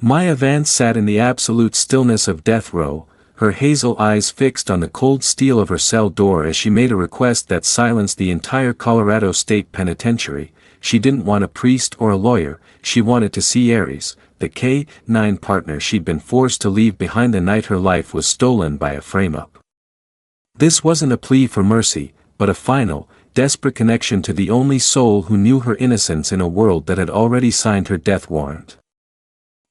Maya Vance sat in the absolute stillness of death row, her hazel eyes fixed on the cold steel of her cell door as she made a request that silenced the entire Colorado State Penitentiary. She didn't want a priest or a lawyer, she wanted to see Aries, the K-9 partner she'd been forced to leave behind the night her life was stolen by a frame-up. This wasn't a plea for mercy, but a final, desperate connection to the only soul who knew her innocence in a world that had already signed her death warrant.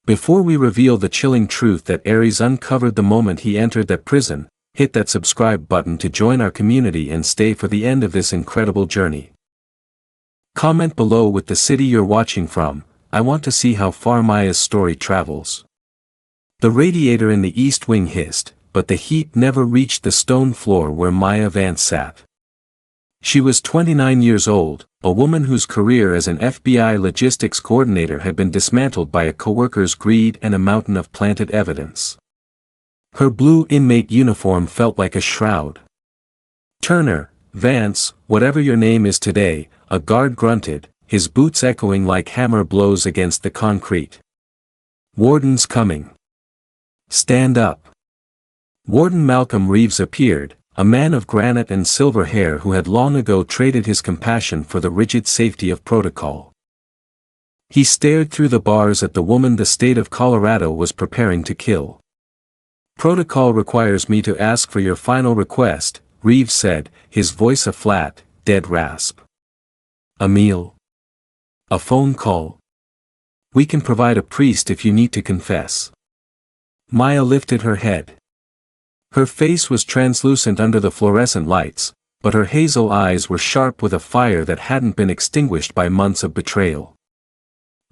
Before we reveal the chilling truth that Aries uncovered the moment he entered that prison, hit that subscribe button to join our community and stay for the end of this incredible journey. Comment below with the city you're watching from. I want to see how far Maya's story travels. The radiator in the east wing hissed, but the heat never reached the stone floor where Maya Vance sat. She was 29 years old, a woman whose career as an FBI logistics coordinator had been dismantled by a coworker's greed and a mountain of planted evidence. Her blue inmate uniform felt like a shroud. "Turner, Vance, whatever your name is today," a guard grunted, his boots echoing like hammer blows against the concrete. "Warden's coming. Stand up." Warden Malcolm Reeves appeared, a man of granite and silver hair who had long ago traded his compassion for the rigid safety of protocol. He stared through the bars at the woman the state of Colorado was preparing to kill. "Protocol requires me to ask for your final request," Reeves said, his voice a flat, dead rasp. "A meal? A phone call? We can provide a priest if you need to confess." Maya lifted her head. Her face was translucent under the fluorescent lights, but her hazel eyes were sharp with a fire that hadn't been extinguished by months of betrayal.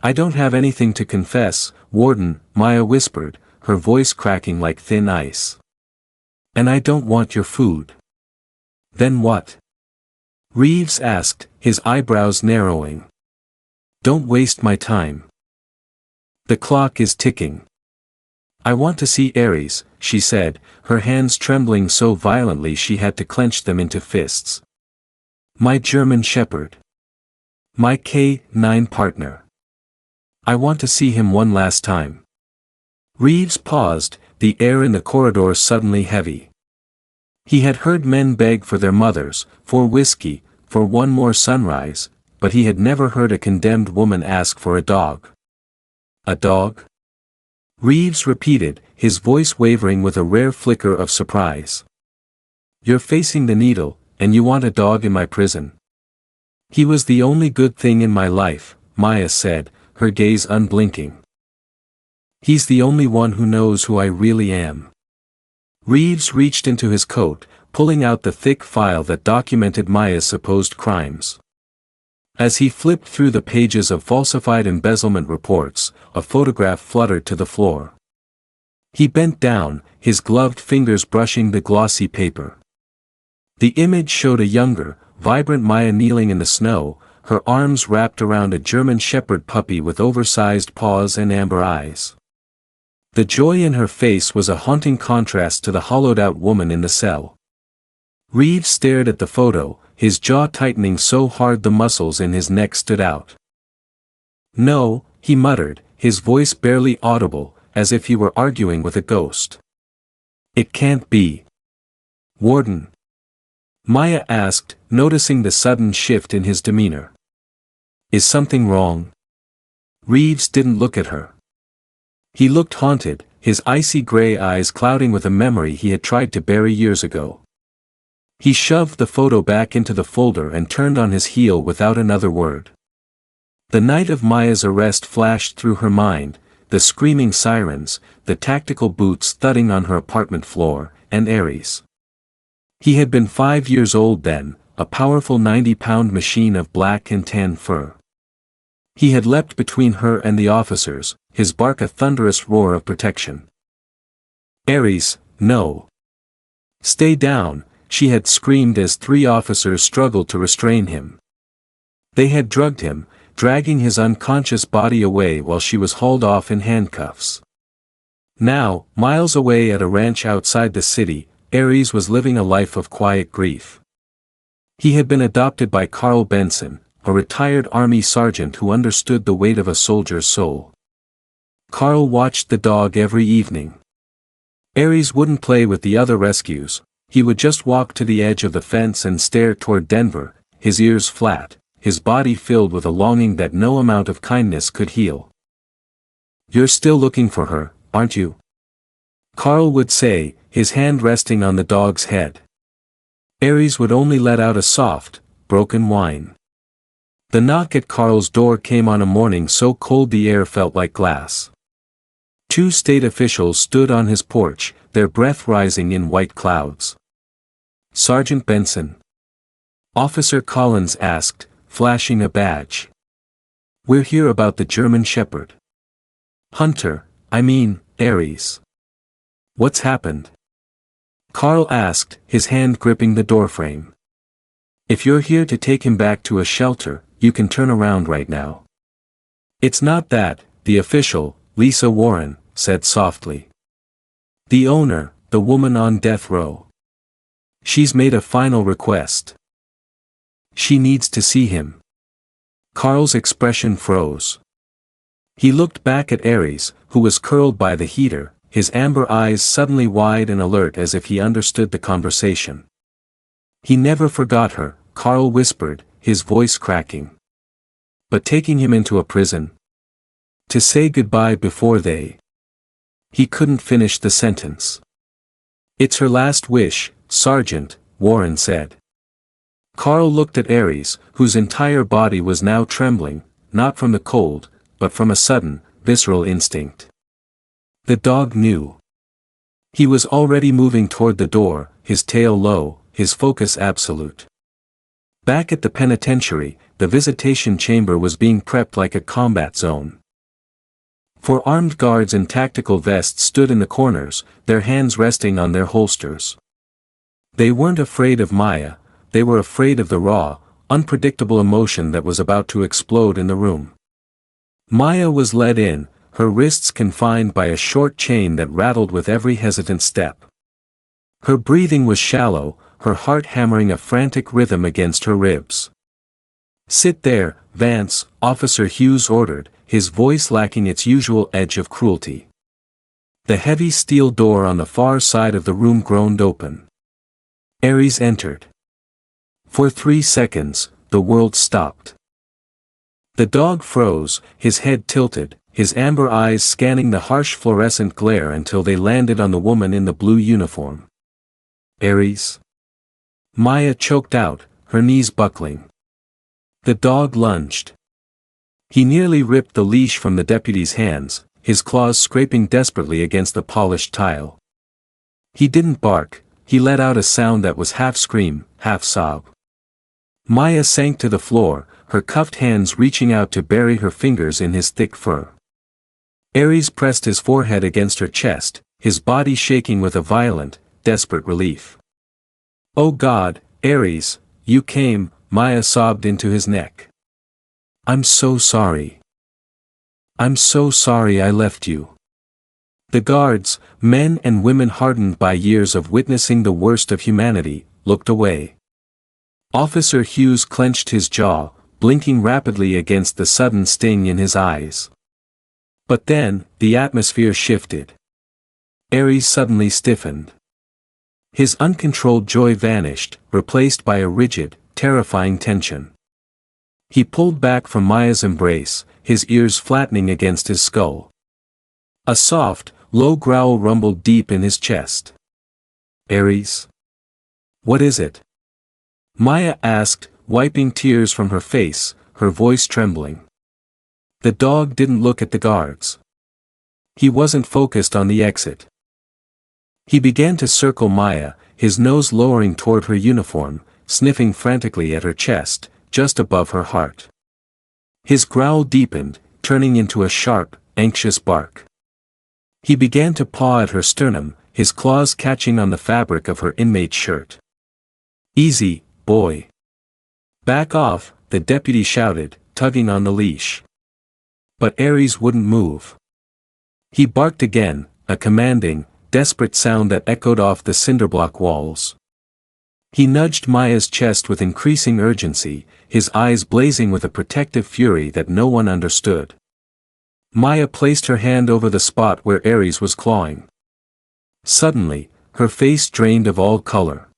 "I don't have anything to confess, Warden," Maya whispered, her voice cracking like thin ice. "And I don't want your food." "Then what?" Reeves asked, his eyebrows narrowing. "Don't waste my time. The clock is ticking." "I want to see Aries," she said, her hands trembling so violently she had to clench them into fists. "My German Shepherd. My K-9 partner. I want to see him one last time." Reeves paused, the air in the corridor suddenly heavy. He had heard men beg for their mothers, for whiskey, for one more sunrise, but he had never heard a condemned woman ask for a dog. "A dog?" Reeves repeated, his voice wavering with a rare flicker of surprise. "You're facing the needle, and you want a dog in my prison?" "He was the only good thing in my life," Maya said, her gaze unblinking. "He's the only one who knows who I really am." Reeves reached into his coat, pulling out the thick file that documented Maya's supposed crimes. As he flipped through the pages of falsified embezzlement reports, a photograph fluttered to the floor. He bent down, his gloved fingers brushing the glossy paper. The image showed a younger, vibrant Maya kneeling in the snow, her arms wrapped around a German Shepherd puppy with oversized paws and amber eyes. The joy in her face was a haunting contrast to the hollowed-out woman in the cell. Reeves stared at the photo, his jaw tightening so hard the muscles in his neck stood out. "No," he muttered, his voice barely audible, as if he were arguing with a ghost. "It can't be." "Warden?" Maya asked, noticing the sudden shift in his demeanor. "Is something wrong?" Reeves didn't look at her. He looked haunted, his icy gray eyes clouding with a memory he had tried to bury years ago. He shoved the photo back into the folder and turned on his heel without another word. The night of Maya's arrest flashed through her mind, the screaming sirens, the tactical boots thudding on her apartment floor, and Aries. He had been 5 years old then, a powerful 90-pound machine of black and tan fur. He had leapt between her and the officers, his bark a thunderous roar of protection. "Aries, no. Stay down," she had screamed as 3 officers struggled to restrain him. They had drugged him, dragging his unconscious body away while she was hauled off in handcuffs. Now, miles away at a ranch outside the city, Aries was living a life of quiet grief. He had been adopted by Carl Benson, a retired Army sergeant who understood the weight of a soldier's soul. Carl watched the dog every evening. Aries wouldn't play with the other rescues, he would just walk to the edge of the fence and stare toward Denver, his ears flat, his body filled with a longing that no amount of kindness could heal. "You're still looking for her, aren't you?" Carl would say, his hand resting on the dog's head. Aries would only let out a soft, broken whine. The knock at Carl's door came on a morning so cold the air felt like glass. 2 state officials stood on his porch, their breath rising in white clouds. "Sergeant Benson?" Officer Collins asked, flashing a badge. "We're here about the German Shepherd." "Hunter, I mean, Aries. What's happened?" Carl asked, his hand gripping the doorframe. "If you're here to take him back to a shelter, you can turn around right now." "It's not that," the official, Lisa Warren, said softly. "The owner, the woman on death row. She's made a final request. She needs to see him." Carl's expression froze. He looked back at Aries, who was curled by the heater, his amber eyes suddenly wide and alert as if he understood the conversation. "He never forgot her," Carl whispered, his voice cracking. "But taking him into a prison? To say goodbye before they—" He couldn't finish the sentence. "It's her last wish, Sergeant," Warren said. Carl looked at Aries, whose entire body was now trembling, not from the cold, but from a sudden, visceral instinct. The dog knew. He was already moving toward the door, his tail low, his focus absolute. Back at the penitentiary, the visitation chamber was being prepped like a combat zone. 4 armed guards in tactical vests stood in the corners, their hands resting on their holsters. They weren't afraid of Maya, they were afraid of the raw, unpredictable emotion that was about to explode in the room. Maya was led in, her wrists confined by a short chain that rattled with every hesitant step. Her breathing was shallow, her heart hammering a frantic rhythm against her ribs. "Sit there, Vance," Officer Hughes ordered, his voice lacking its usual edge of cruelty. The heavy steel door on the far side of the room groaned open. Aries entered. For 3 seconds, the world stopped. The dog froze, his head tilted, his amber eyes scanning the harsh fluorescent glare until they landed on the woman in the blue uniform. "Aries?" Maya choked out, her knees buckling. The dog lunged. He nearly ripped the leash from the deputy's hands, his claws scraping desperately against the polished tile. He didn't bark, he let out a sound that was half scream, half sob. Maya sank to the floor, her cuffed hands reaching out to bury her fingers in his thick fur. Aries pressed his forehead against her chest, his body shaking with a violent, desperate relief. "Oh God, Aries, you came," Maya sobbed into his neck. "I'm so sorry. I'm so sorry I left you." The guards, men and women hardened by years of witnessing the worst of humanity, looked away. Officer Hughes clenched his jaw, blinking rapidly against the sudden sting in his eyes. But then, the atmosphere shifted. Aries suddenly stiffened. His uncontrolled joy vanished, replaced by a rigid, terrifying tension. He pulled back from Maya's embrace, his ears flattening against his skull. A soft, low growl rumbled deep in his chest. "Aries? What is it?" Maya asked, wiping tears from her face, her voice trembling. The dog didn't look at the guards. He wasn't focused on the exit. He began to circle Maya, his nose lowering toward her uniform, sniffing frantically at her chest, just above her heart. His growl deepened, turning into a sharp, anxious bark. He began to paw at her sternum, his claws catching on the fabric of her inmate's shirt. "Easy, boy. Back off," the deputy shouted, tugging on the leash. But Aries wouldn't move. He barked again, a commanding, desperate sound that echoed off the cinderblock walls. He nudged Maya's chest with increasing urgency, his eyes blazing with a protective fury that no one understood. Maya placed her hand over the spot where Ares was clawing. Suddenly, her face drained of all color.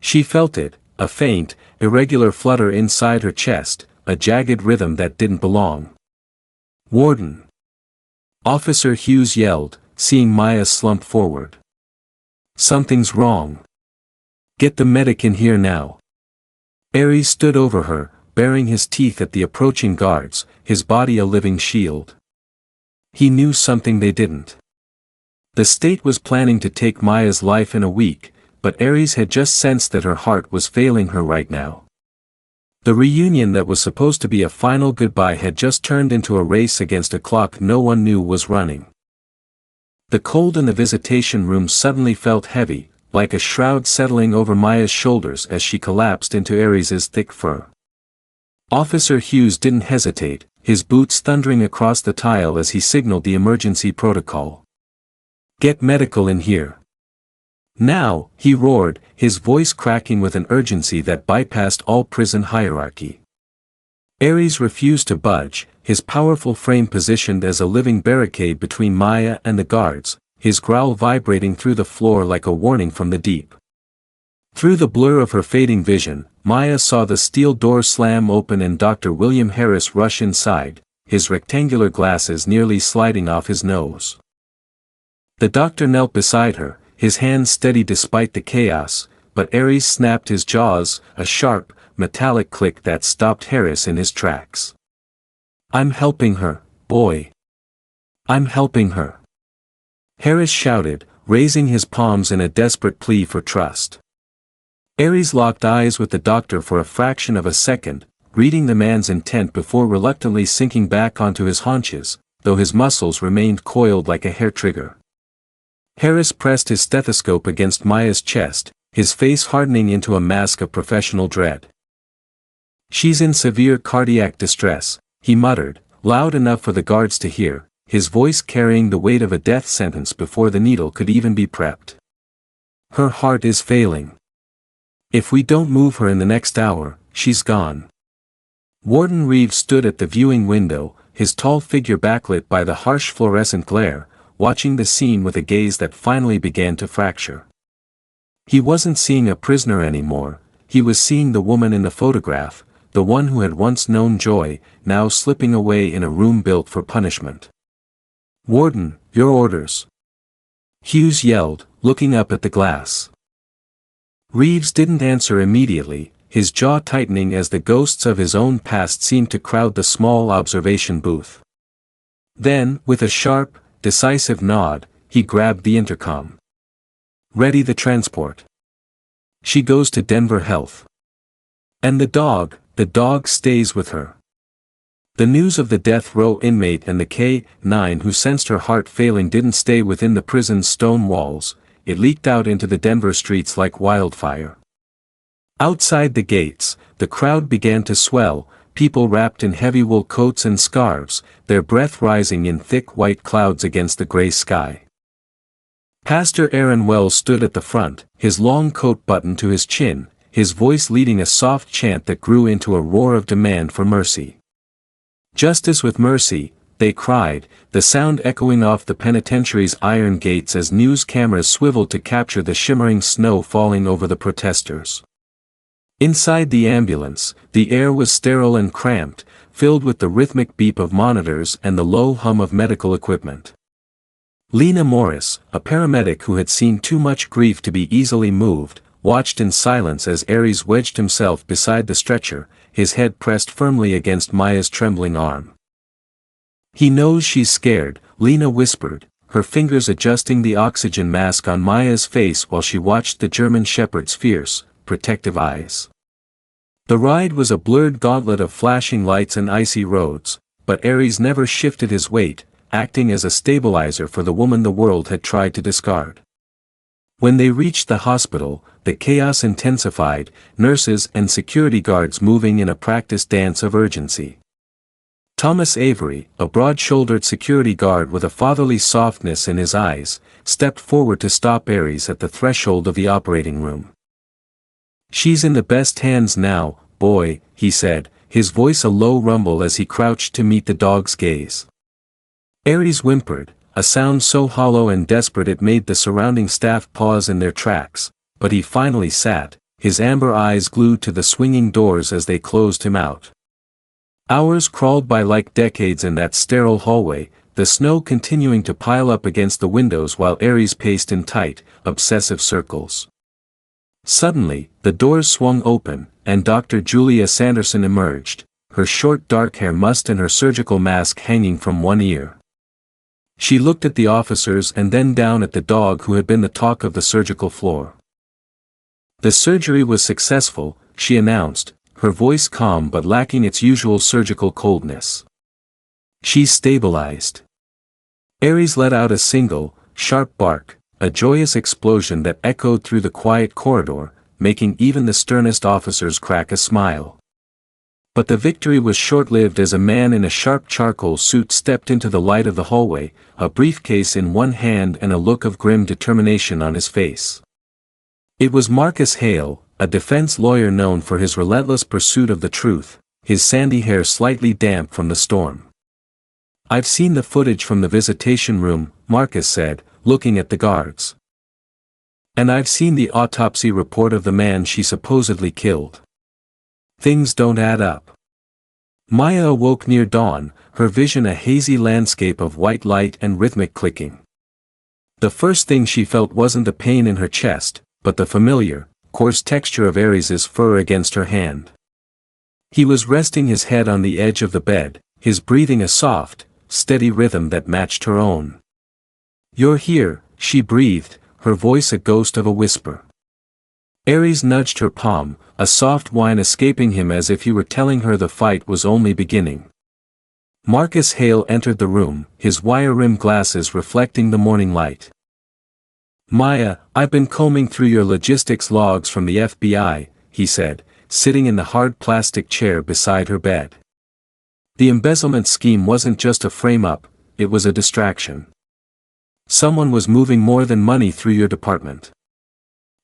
She felt it, a faint, irregular flutter inside her chest, a jagged rhythm that didn't belong. "Warden!" Officer Hughes yelled, seeing Maya slump forward. "Something's wrong. Get the medic in here now." Ares stood over her, baring his teeth at the approaching guards, his body a living shield. He knew something they didn't. The state was planning to take Maya's life in a week, but Ares had just sensed that her heart was failing her right now. The reunion that was supposed to be a final goodbye had just turned into a race against a clock no one knew was running. The cold in the visitation room suddenly felt heavy, like a shroud settling over Maya's shoulders as she collapsed into Ares's thick fur. Officer Hughes didn't hesitate, his boots thundering across the tile as he signaled the emergency protocol. "Get medical in here. Now," he roared, his voice cracking with an urgency that bypassed all prison hierarchy. Ares refused to budge, his powerful frame positioned as a living barricade between Maya and the guards, his growl vibrating through the floor like a warning from the deep. Through the blur of her fading vision, Maya saw the steel door slam open and Dr. William Harris rush inside, his rectangular glasses nearly sliding off his nose. The doctor knelt beside her, his hands steady despite the chaos, but Ares snapped his jaws, a sharp, metallic click that stopped Harris in his tracks. "I'm helping her, boy. I'm helping her," Harris shouted, raising his palms in a desperate plea for trust. Ares locked eyes with the doctor for a fraction of a second, reading the man's intent before reluctantly sinking back onto his haunches, though his muscles remained coiled like a hair trigger. Harris pressed his stethoscope against Maya's chest, his face hardening into a mask of professional dread. "She's in severe cardiac distress," he muttered, loud enough for the guards to hear, his voice carrying the weight of a death sentence before the needle could even be prepped. "Her heart is failing. If we don't move her in the next hour, she's gone." Warden Reeves stood at the viewing window, his tall figure backlit by the harsh fluorescent glare, watching the scene with a gaze that finally began to fracture. He wasn't seeing a prisoner anymore, he was seeing the woman in the photograph, the one who had once known joy, now slipping away in a room built for punishment. "Warden, your orders," Hughes yelled, looking up at the glass. Reeves didn't answer immediately, his jaw tightening as the ghosts of his own past seemed to crowd the small observation booth. Then, with a sharp, decisive nod, he grabbed the intercom. "Ready the transport. She goes to Denver Health. And the dog stays with her." The news of the death row inmate and the K-9 who sensed her heart failing didn't stay within the prison's stone walls, it leaked out into the Denver streets like wildfire. Outside the gates, the crowd began to swell, people wrapped in heavy wool coats and scarves, their breath rising in thick white clouds against the gray sky. Pastor Aaron Wells stood at the front, his long coat buttoned to his chin, his voice leading a soft chant that grew into a roar of demand for mercy. "Justice with mercy," they cried, the sound echoing off the penitentiary's iron gates as news cameras swiveled to capture the shimmering snow falling over the protesters. Inside the ambulance, the air was sterile and cramped, filled with the rhythmic beep of monitors and the low hum of medical equipment. Lena Morris, a paramedic who had seen too much grief to be easily moved, watched in silence as Ares wedged himself beside the stretcher, his head pressed firmly against Maya's trembling arm. "He knows she's scared," Lena whispered, her fingers adjusting the oxygen mask on Maya's face while she watched the German shepherd's fierce, protective eyes. The ride was a blurred gauntlet of flashing lights and icy roads, but Ares never shifted his weight, acting as a stabilizer for the woman the world had tried to discard. When they reached the hospital, the chaos intensified, nurses and security guards moving in a practiced dance of urgency. Thomas Avery, a broad-shouldered security guard with a fatherly softness in his eyes, stepped forward to stop Ares at the threshold of the operating room. "She's in the best hands now, boy," he said, his voice a low rumble as he crouched to meet the dog's gaze. Ares whimpered, a sound so hollow and desperate it made the surrounding staff pause in their tracks, but he finally sat, his amber eyes glued to the swinging doors as they closed him out. Hours crawled by like decades in that sterile hallway, the snow continuing to pile up against the windows while Ares paced in tight, obsessive circles. Suddenly, the doors swung open, and Dr. Julia Sanderson emerged, her short dark hair mussed and her surgical mask hanging from one ear. She looked at the officers and then down at the dog who had been the talk of the surgical floor. "The surgery was successful," she announced, her voice calm but lacking its usual surgical coldness. "She's stabilized." Ares let out a single, sharp bark, a joyous explosion that echoed through the quiet corridor, making even the sternest officers crack a smile. But the victory was short-lived as a man in a sharp charcoal suit stepped into the light of the hallway, a briefcase in one hand and a look of grim determination on his face. It was Marcus Hale, a defense lawyer known for his relentless pursuit of the truth, his sandy hair slightly damp from the storm. "I've seen the footage from the visitation room," Marcus said, looking at the guards. "And I've seen the autopsy report of the man she supposedly killed. Things don't add up." Maya awoke near dawn, her vision a hazy landscape of white light and rhythmic clicking. The first thing she felt wasn't the pain in her chest, but the familiar, coarse texture of Ares's fur against her hand. He was resting his head on the edge of the bed, his breathing a soft, steady rhythm that matched her own. "You're here," she breathed, her voice a ghost of a whisper. Ares nudged her palm, a soft whine escaping him as if he were telling her the fight was only beginning. Marcus Hale entered the room, his wire-rimmed glasses reflecting the morning light. "Maya, I've been combing through your logistics logs from the FBI," he said, sitting in the hard plastic chair beside her bed. "The embezzlement scheme wasn't just a frame-up, it was a distraction. Someone was moving more than money through your department."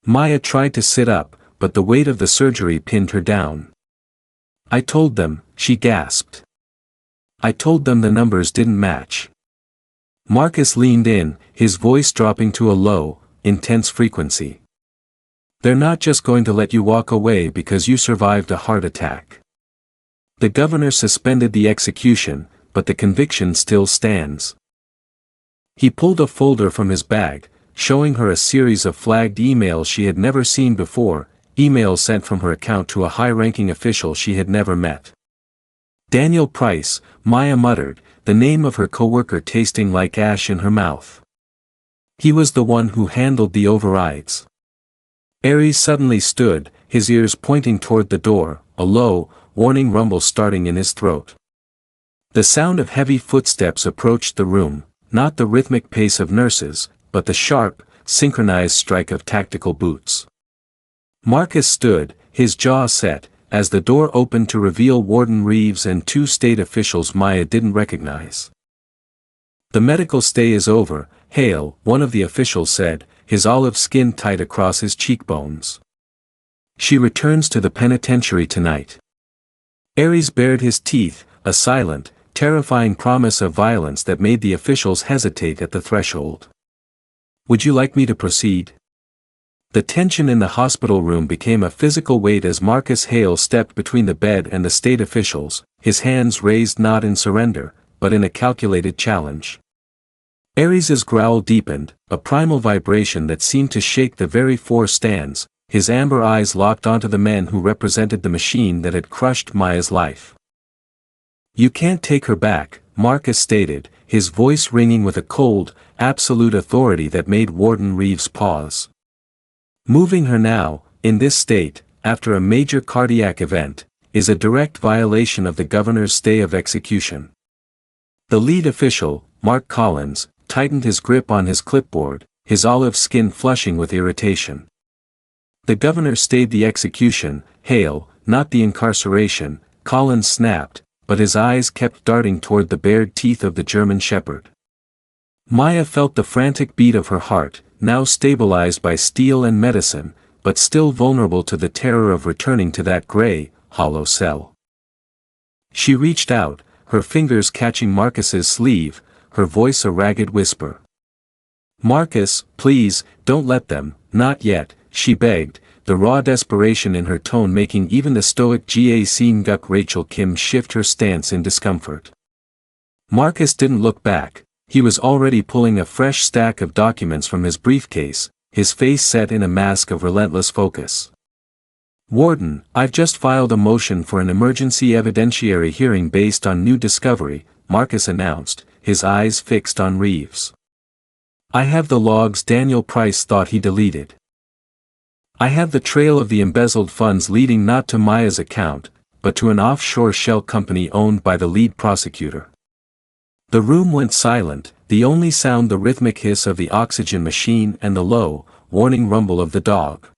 Maya tried to sit up, but the weight of the surgery pinned her down. "I told them," she gasped. "I told them the numbers didn't match." Marcus leaned in, his voice dropping to a low, intense frequency. "They're not just going to let you walk away because you survived a heart attack. The governor suspended the execution, but the conviction still stands." He pulled a folder from his bag, showing her a series of flagged emails she had never seen before, emails sent from her account to a high-ranking official she had never met. "Daniel Price," Maya muttered, the name of her coworker tasting like ash in her mouth. "He was the one who handled the overrides." Ares suddenly stood, his ears pointing toward the door, a low, warning rumble starting in his throat. The sound of heavy footsteps approached the room, not the rhythmic pace of nurses, but the sharp, synchronized strike of tactical boots. Marcus stood, his jaw set, as the door opened to reveal Warden Reeves and two state officials Maya didn't recognize. "The medical stay is over, Hale," one of the officials said, his olive skin tight across his cheekbones. "She returns to the penitentiary tonight." Ares bared his teeth, a silent, terrifying promise of violence that made the officials hesitate at the threshold. "Would you like me to proceed?" The tension in the hospital room became a physical weight as Marcus Hale stepped between the bed and the state officials, his hands raised not in surrender, but in a calculated challenge. Ares's growl deepened, a primal vibration that seemed to shake the very four stands, his amber eyes locked onto the men who represented the machine that had crushed Maya's life. "You can't take her back," Marcus stated, his voice ringing with a cold, absolute authority that made Warden Reeves pause. "Moving her now, in this state, after a major cardiac event, is a direct violation of the governor's stay of execution." The lead official, Mark Collins, tightened his grip on his clipboard, his olive skin flushing with irritation. "The governor stayed the execution, Hale, not the incarceration," Collins snapped, but his eyes kept darting toward the bared teeth of the German shepherd. Maya felt the frantic beat of her heart, now stabilized by steel and medicine, but still vulnerable to the terror of returning to that gray, hollow cell. She reached out, her fingers catching Marcus's sleeve, her voice a ragged whisper. "Marcus, please, don't let them, not yet," she begged, the raw desperation in her tone making even the stoic Gak Rachel Kim shift her stance in discomfort. Marcus didn't look back. He was already pulling a fresh stack of documents from his briefcase, his face set in a mask of relentless focus. "Warden, I've just filed a motion for an emergency evidentiary hearing based on new discovery," Marcus announced, his eyes fixed on Reeves. "I have the logs Daniel Price thought he deleted. I have the trail of the embezzled funds leading not to Maya's account, but to an offshore shell company owned by the lead prosecutor." The room went silent, the only sound the rhythmic hiss of the oxygen machine and the low, warning rumble of the dog.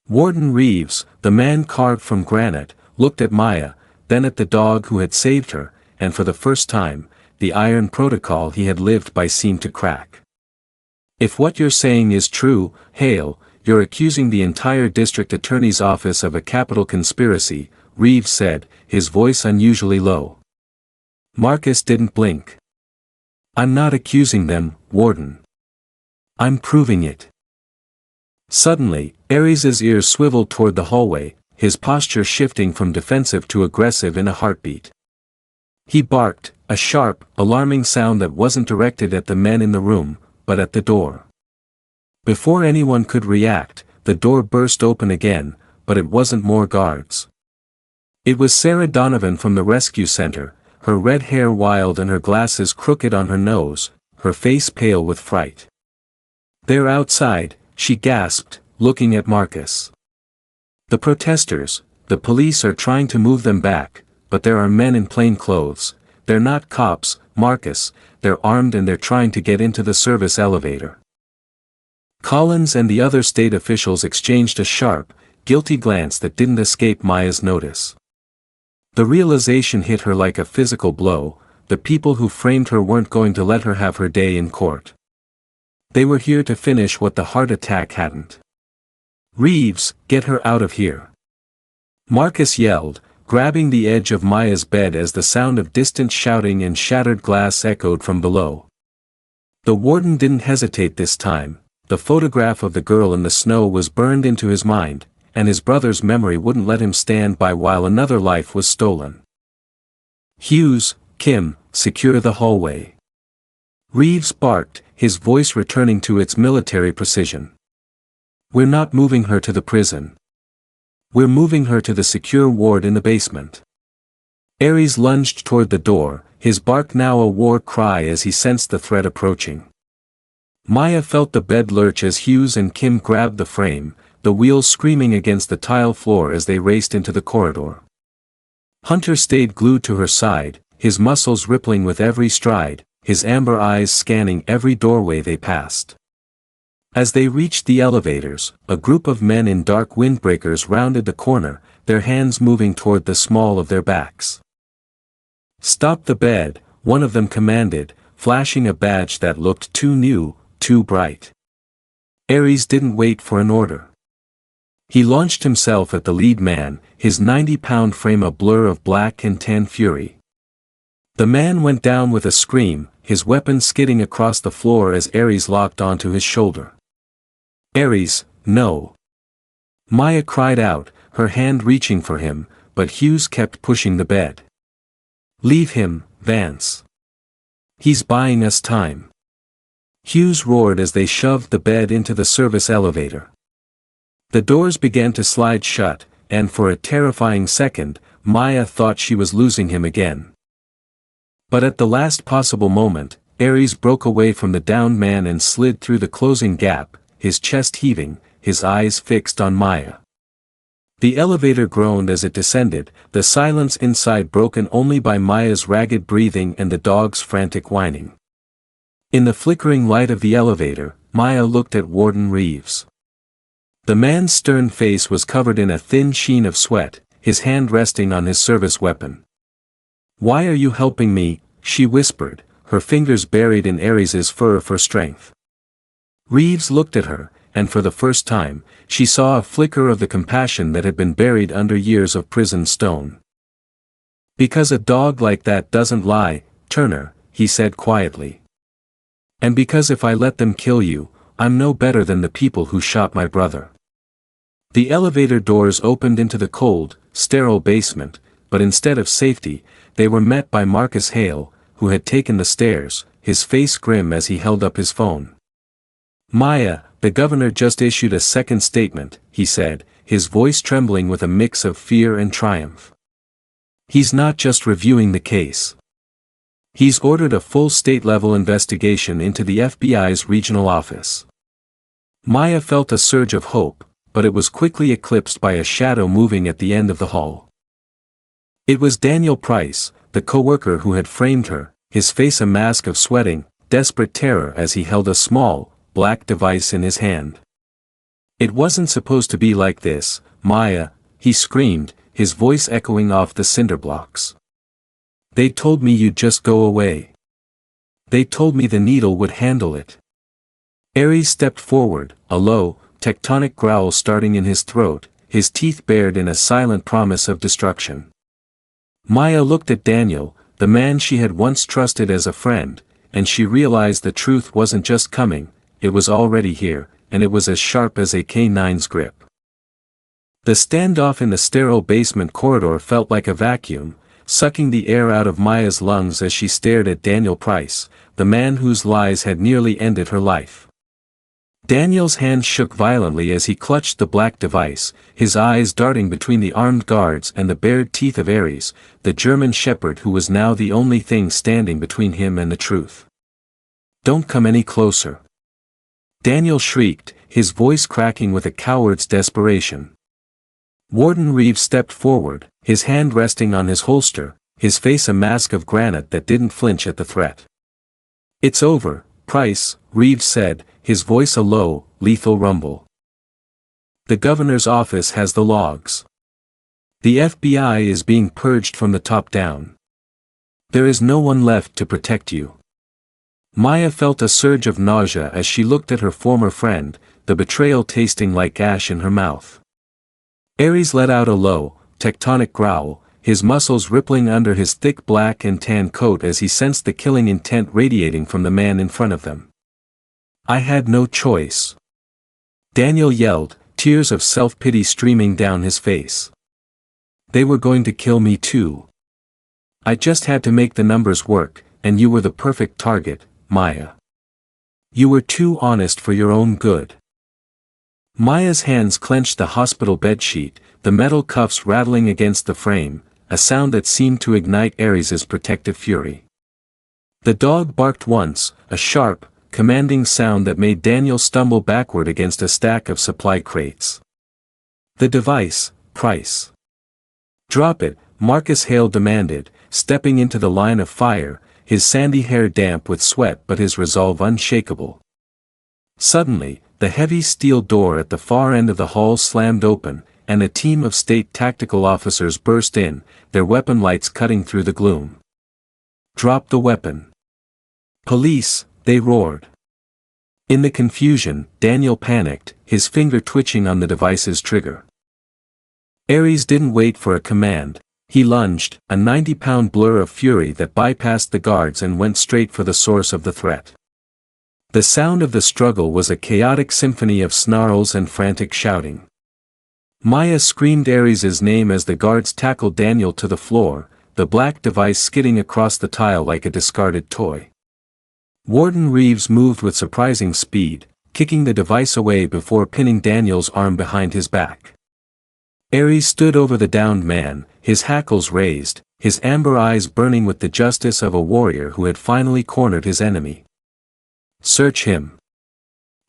Warden Reeves, the man carved from granite, looked at Maya, then at the dog who had saved her, and for the first time, the iron protocol he had lived by seemed to crack. "If what you're saying is true, Hale, you're accusing the entire district attorney's office of a capital conspiracy," Reeves said, his voice unusually low. Marcus didn't blink. "I'm not accusing them, Warden. I'm proving it." Suddenly, Ares's ears swiveled toward the hallway, his posture shifting from defensive to aggressive in a heartbeat. He barked, a sharp, alarming sound that wasn't directed at the men in the room, but at the door. Before anyone could react, the door burst open again, but it wasn't more guards. It was Sarah Donovan from the rescue center, her red hair wild and her glasses crooked on her nose, her face pale with fright. "They're outside," she gasped, looking at Marcus. "The protesters, the police are trying to move them back, but there are men in plain clothes. They're not cops, Marcus, they're armed and they're trying to get into the service elevator." Collins and the other state officials exchanged a sharp, guilty glance that didn't escape Maya's notice. The realization hit her like a physical blow: the people who framed her weren't going to let her have her day in court. They were here to finish what the heart attack hadn't. "Reeves, get her out of here!" Marcus yelled, grabbing the edge of Maya's bed as the sound of distant shouting and shattered glass echoed from below. The warden didn't hesitate this time. The photograph of the girl in the snow was burned into his mind, and his brother's memory wouldn't let him stand by while another life was stolen. "Hughes, Kim, secure the hallway." Reeves barked, his voice returning to its military precision. "We're not moving her to the prison. We're moving her to the secure ward in the basement." Ares lunged toward the door, his bark now a war cry as he sensed the threat approaching. Maya felt the bed lurch as Hughes and Kim grabbed the frame, the wheels screaming against the tile floor as they raced into the corridor. Hunter stayed glued to her side, his muscles rippling with every stride, his amber eyes scanning every doorway they passed. As they reached the elevators, a group of men in dark windbreakers rounded the corner, their hands moving toward the small of their backs. "Stop the bed," one of them commanded, flashing a badge that looked too new, too bright. Ares didn't wait for an order. He launched himself at the lead man, his 90-pound frame a blur of black and tan fury. The man went down with a scream, his weapon skidding across the floor as Ares locked onto his shoulder. "Ares, no!" Maya cried out, her hand reaching for him, but Hughes kept pushing the bed. "Leave him, Vance. He's buying us time." Hughes roared as they shoved the bed into the service elevator. The doors began to slide shut, and for a terrifying second, Maya thought she was losing him again. But at the last possible moment, Ares broke away from the downed man and slid through the closing gap, his chest heaving, his eyes fixed on Maya. The elevator groaned as it descended, the silence inside broken only by Maya's ragged breathing and the dog's frantic whining. In the flickering light of the elevator, Maya looked at Warden Reeves. The man's stern face was covered in a thin sheen of sweat, his hand resting on his service weapon. "Why are you helping me?" she whispered, her fingers buried in Ares's fur for strength. Reeves looked at her, and for the first time, she saw a flicker of the compassion that had been buried under years of prison stone. "Because a dog like that doesn't lie, Turner," he said quietly. And because if I let them kill you, I'm no better than the people who shot my brother. The elevator doors opened into the cold, sterile basement, but instead of safety, they were met by Marcus Hale, who had taken the stairs, his face grim as he held up his phone. Maya, the governor just issued a second statement, he said, his voice trembling with a mix of fear and triumph. He's not just reviewing the case. He's ordered a full state-level investigation into the FBI's regional office. Maya felt a surge of hope, but it was quickly eclipsed by a shadow moving at the end of the hall. It was Daniel Price, the coworker who had framed her, his face a mask of sweating, desperate terror as he held a small, black device in his hand. It wasn't supposed to be like this, Maya, he screamed, his voice echoing off the cinder blocks. They told me you'd just go away. They told me the needle would handle it. Ares stepped forward, a low, tectonic growl starting in his throat, his teeth bared in a silent promise of destruction. Maya looked at Daniel, the man she had once trusted as a friend, and she realized the truth wasn't just coming, it was already here, and it was as sharp as a K9's grip. The standoff in the sterile basement corridor felt like a vacuum, sucking the air out of Maya's lungs as she stared at Daniel Price, the man whose lies had nearly ended her life. Daniel's hand shook violently as he clutched the black device, his eyes darting between the armed guards and the bared teeth of Ares, the German shepherd who was now the only thing standing between him and the truth. Don't come any closer. Daniel shrieked, his voice cracking with a coward's desperation. Warden Reeves stepped forward, his hand resting on his holster, his face a mask of granite that didn't flinch at the threat. It's over, Price, Reeves said, his voice a low, lethal rumble. The governor's office has the logs. The FBI is being purged from the top down. There is no one left to protect you. Maya felt a surge of nausea as she looked at her former friend, the betrayal tasting like ash in her mouth. Ares let out a low, tectonic growl, his muscles rippling under his thick black and tan coat as he sensed the killing intent radiating from the man in front of them. I had no choice. Daniel yelled, tears of self-pity streaming down his face. They were going to kill me too. I just had to make the numbers work, and you were the perfect target, Maya. You were too honest for your own good. Maya's hands clenched the hospital bedsheet, the metal cuffs rattling against the frame, a sound that seemed to ignite Ares's protective fury. The dog barked once, a sharp, commanding sound that made Daniel stumble backward against a stack of supply crates. The device, Price. Drop it, Marcus Hale demanded, stepping into the line of fire, his sandy hair damp with sweat but his resolve unshakable. Suddenly, the heavy steel door at the far end of the hall slammed open, and a team of state tactical officers burst in, their weapon lights cutting through the gloom. Drop the weapon. Police, they roared. In the confusion, Daniel panicked, his finger twitching on the device's trigger. Ares didn't wait for a command, he lunged, a 90-pound blur of fury that bypassed the guards and went straight for the source of the threat. The sound of the struggle was a chaotic symphony of snarls and frantic shouting. Maya screamed Ares's name as the guards tackled Daniel to the floor, the black device skidding across the tile like a discarded toy. Warden Reeves moved with surprising speed, kicking the device away before pinning Daniel's arm behind his back. Ares stood over the downed man, his hackles raised, his amber eyes burning with the justice of a warrior who had finally cornered his enemy. Search him.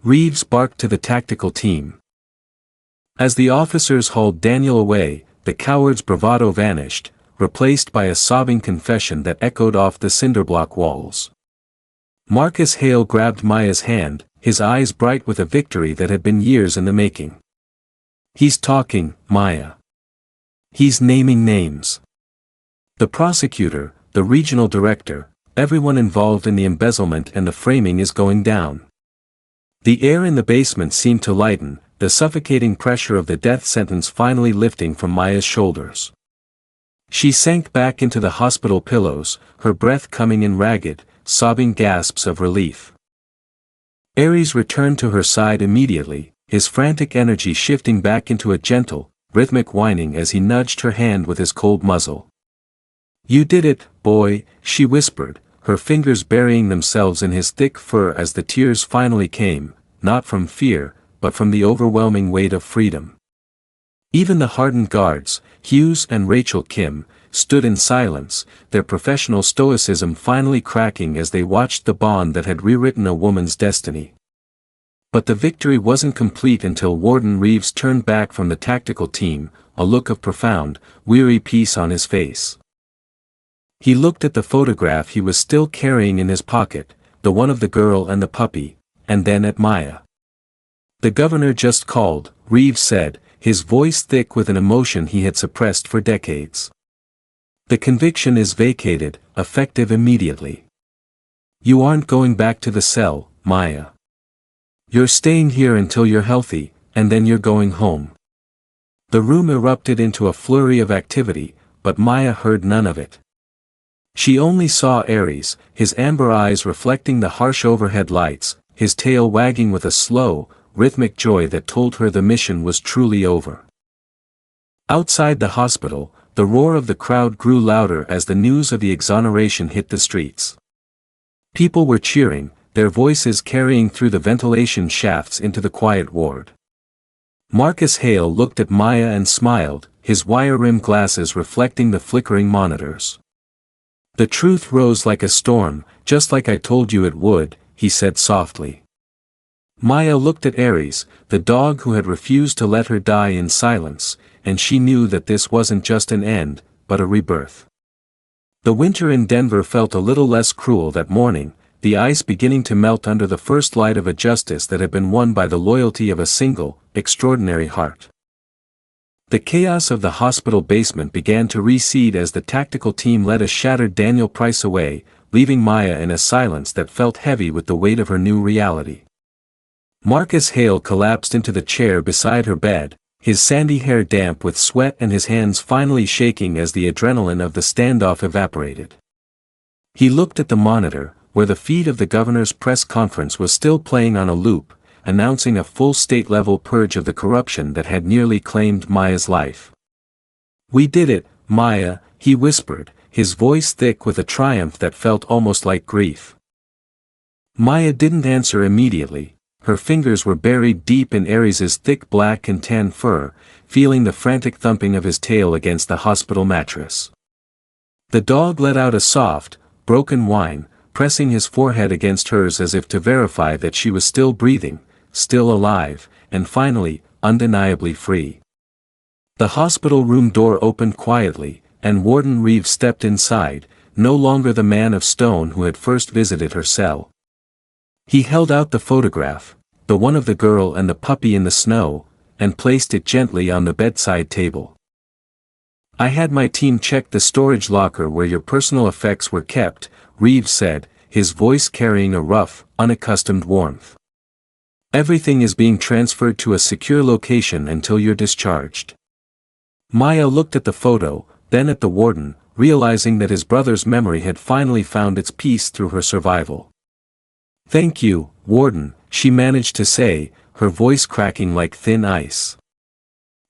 Reeves barked to the tactical team. As the officers hauled Daniel away, the coward's bravado vanished, replaced by a sobbing confession that echoed off the cinderblock walls. Marcus Hale grabbed Maya's hand, his eyes bright with a victory that had been years in the making. He's talking, Maya. He's naming names. The prosecutor, the regional director, everyone involved in the embezzlement and the framing is going down. The air in the basement seemed to lighten, the suffocating pressure of the death sentence finally lifting from Maya's shoulders. She sank back into the hospital pillows, her breath coming in ragged, sobbing gasps of relief. Ares returned to her side immediately, his frantic energy shifting back into a gentle, rhythmic whining as he nudged her hand with his cold muzzle. "You did it, boy," she whispered, her fingers burying themselves in his thick fur as the tears finally came, not from fear, but from the overwhelming weight of freedom. Even the hardened guards, Hughes and Rachel Kim, stood in silence, their professional stoicism finally cracking as they watched the bond that had rewritten a woman's destiny. But the victory wasn't complete until Warden Reeves turned back from the tactical team, a look of profound, weary peace on his face. He looked at the photograph he was still carrying in his pocket, the one of the girl and the puppy, and then at Maya. "The governor just called," Reeves said, his voice thick with an emotion he had suppressed for decades. "The conviction is vacated, effective immediately. You aren't going back to the cell, Maya. You're staying here until you're healthy, and then you're going home." The room erupted into a flurry of activity, but Maya heard none of it. She only saw Ares, his amber eyes reflecting the harsh overhead lights, his tail wagging with a slow, rhythmic joy that told her the mission was truly over. Outside the hospital, the roar of the crowd grew louder as the news of the exoneration hit the streets. People were cheering, their voices carrying through the ventilation shafts into the quiet ward. Marcus Hale looked at Maya and smiled, his wire-rimmed glasses reflecting the flickering monitors. "The truth rose like a storm, just like I told you it would," he said softly. Maya looked at Ares, the dog who had refused to let her die in silence, and she knew that this wasn't just an end, but a rebirth. The winter in Denver felt a little less cruel that morning, the ice beginning to melt under the first light of a justice that had been won by the loyalty of a single, extraordinary heart. The chaos of the hospital basement began to recede as the tactical team led a shattered Daniel Price away, leaving Maya in a silence that felt heavy with the weight of her new reality. Marcus Hale collapsed into the chair beside her bed, his sandy hair damp with sweat and his hands finally shaking as the adrenaline of the standoff evaporated. He looked at the monitor, where the feed of the governor's press conference was still playing on a loop, announcing a full state-level purge of the corruption that had nearly claimed Maya's life. "We did it, Maya," he whispered, his voice thick with a triumph that felt almost like grief. Maya didn't answer immediately, her fingers were buried deep in Ares's thick black and tan fur, feeling the frantic thumping of his tail against the hospital mattress. The dog let out a soft, broken whine, pressing his forehead against hers as if to verify that she was still breathing, still alive, and finally, undeniably free. The hospital room door opened quietly, and Warden Reeves stepped inside, no longer the man of stone who had first visited her cell. He held out the photograph, the one of the girl and the puppy in the snow, and placed it gently on the bedside table. "I had my team check the storage locker where your personal effects were kept," Reeves said, his voice carrying a rough, unaccustomed warmth. "Everything is being transferred to a secure location until you're discharged." Maya looked at the photo, then at the warden, realizing that his brother's memory had finally found its peace through her survival. "Thank you, Warden," she managed to say, her voice cracking like thin ice.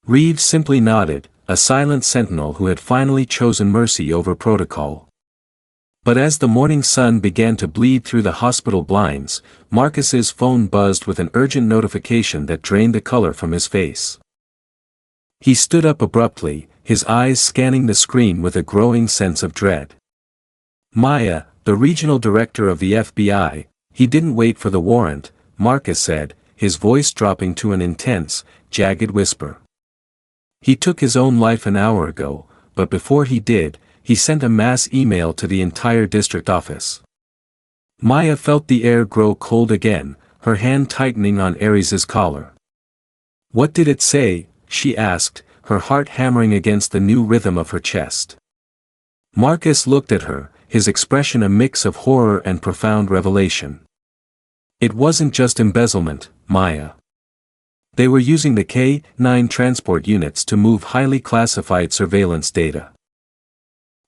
Reeves simply nodded, a silent sentinel who had finally chosen mercy over protocol. But as the morning sun began to bleed through the hospital blinds, Marcus's phone buzzed with an urgent notification that drained the color from his face. He stood up abruptly, his eyes scanning the screen with a growing sense of dread. "Maya, the regional director of the FBI," "He didn't wait for the warrant," Marcus said, his voice dropping to an intense, jagged whisper. "He took his own life an hour ago, but before he did, he sent a mass email to the entire district office." Maya felt the air grow cold again, her hand tightening on Ares's collar. "What did it say?" she asked, her heart hammering against the new rhythm of her chest. Marcus looked at her, his expression a mix of horror and profound revelation. "It wasn't just embezzlement, Maya. They were using the K-9 transport units to move highly classified surveillance data.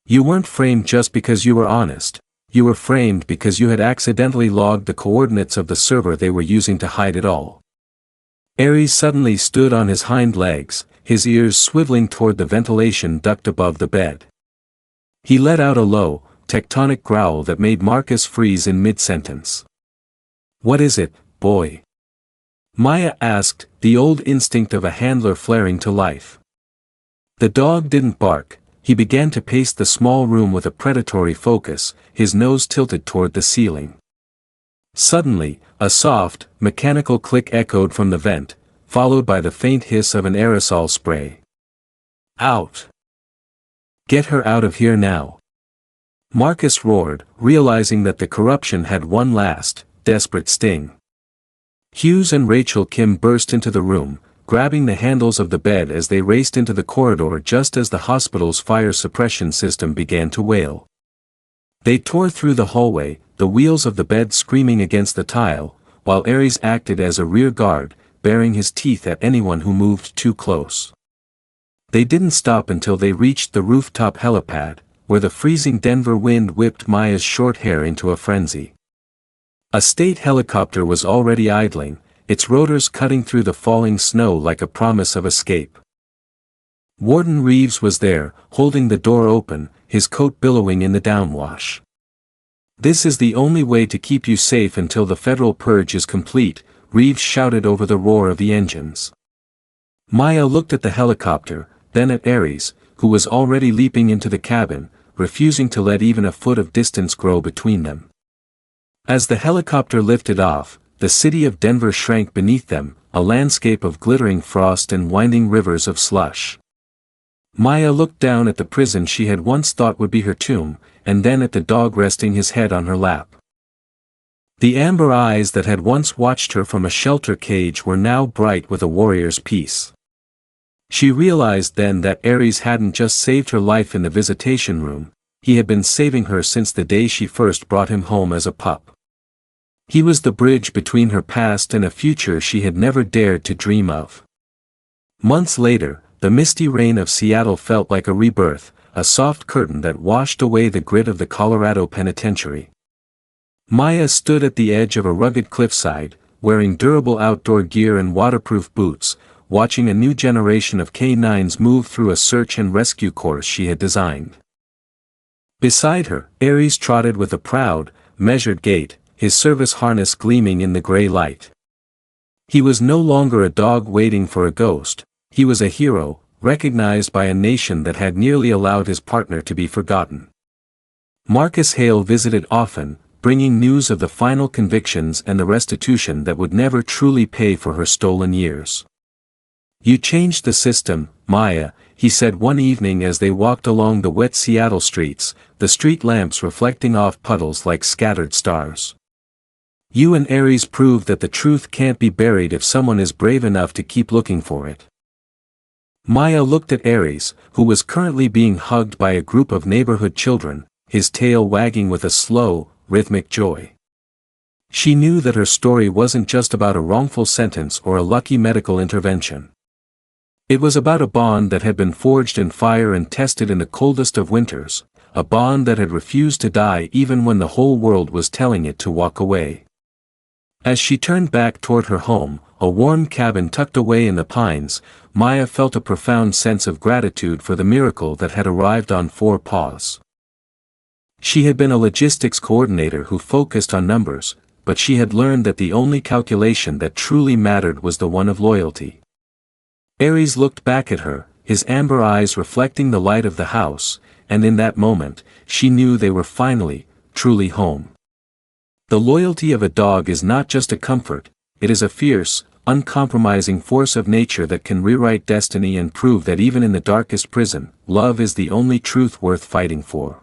You weren't framed just because you were honest, you were framed because you had accidentally logged the coordinates of the server they were using to hide it all. Ares suddenly stood on his hind legs, his ears swiveling toward the ventilation duct above the bed. He let out a low, tectonic growl that made Marcus freeze in mid-sentence. "What is it, boy?" Maya asked, the old instinct of a handler flaring to life. The dog didn't bark. He began to pace the small room with a predatory focus, his nose tilted toward the ceiling. Suddenly, a soft, mechanical click echoed from the vent, followed by the faint hiss of an aerosol spray. "Out! Get her out of here now!" Marcus roared, realizing that the corruption had one last, desperate sting. Hughes and Rachel Kim burst into the room, grabbing the handles of the bed as they raced into the corridor just as the hospital's fire suppression system began to wail. They tore through the hallway, the wheels of the bed screaming against the tile, while Ares acted as a rear guard, baring his teeth at anyone who moved too close. They didn't stop until they reached the rooftop helipad, where the freezing Denver wind whipped Maya's short hair into a frenzy. A state helicopter was already idling, its rotors cutting through the falling snow like a promise of escape. Warden Reeves was there, holding the door open, his coat billowing in the downwash. "This is the only way to keep you safe until the federal purge is complete," Reeves shouted over the roar of the engines. Maya looked at the helicopter, then at Ares, who was already leaping into the cabin, refusing to let even a foot of distance grow between them. As the helicopter lifted off, the city of Denver shrank beneath them, a landscape of glittering frost and winding rivers of slush. Maya looked down at the prison she had once thought would be her tomb, and then at the dog resting his head on her lap. The amber eyes that had once watched her from a shelter cage were now bright with a warrior's peace. She realized then that Ares hadn't just saved her life in the visitation room, he had been saving her since the day she first brought him home as a pup. He was the bridge between her past and a future she had never dared to dream of. Months later, the misty rain of Seattle felt like a rebirth, a soft curtain that washed away the grit of the Colorado penitentiary. Maya stood at the edge of a rugged cliffside, wearing durable outdoor gear and waterproof boots, watching a new generation of K-9s move through a search and rescue course she had designed. Beside her, Ares trotted with a proud, measured gait, his service harness gleaming in the gray light. He was no longer a dog waiting for a ghost, he was a hero, recognized by a nation that had nearly allowed his partner to be forgotten. Marcus Hale visited often, bringing news of the final convictions and the restitution that would never truly pay for her stolen years. "You changed the system, Maya," he said one evening as they walked along the wet Seattle streets, the street lamps reflecting off puddles like scattered stars. "You and Ares proved that the truth can't be buried if someone is brave enough to keep looking for it." Maya looked at Ares, who was currently being hugged by a group of neighborhood children, his tail wagging with a slow, rhythmic joy. She knew that her story wasn't just about a wrongful sentence or a lucky medical intervention. It was about a bond that had been forged in fire and tested in the coldest of winters, a bond that had refused to die even when the whole world was telling it to walk away. As she turned back toward her home, a warm cabin tucked away in the pines, Maya felt a profound sense of gratitude for the miracle that had arrived on 4 paws. She had been a logistics coordinator who focused on numbers, but she had learned that the only calculation that truly mattered was the one of loyalty. Ares looked back at her, his amber eyes reflecting the light of the house, and in that moment, she knew they were finally, truly home. The loyalty of a dog is not just a comfort, it is a fierce, uncompromising force of nature that can rewrite destiny and prove that even in the darkest prison, love is the only truth worth fighting for.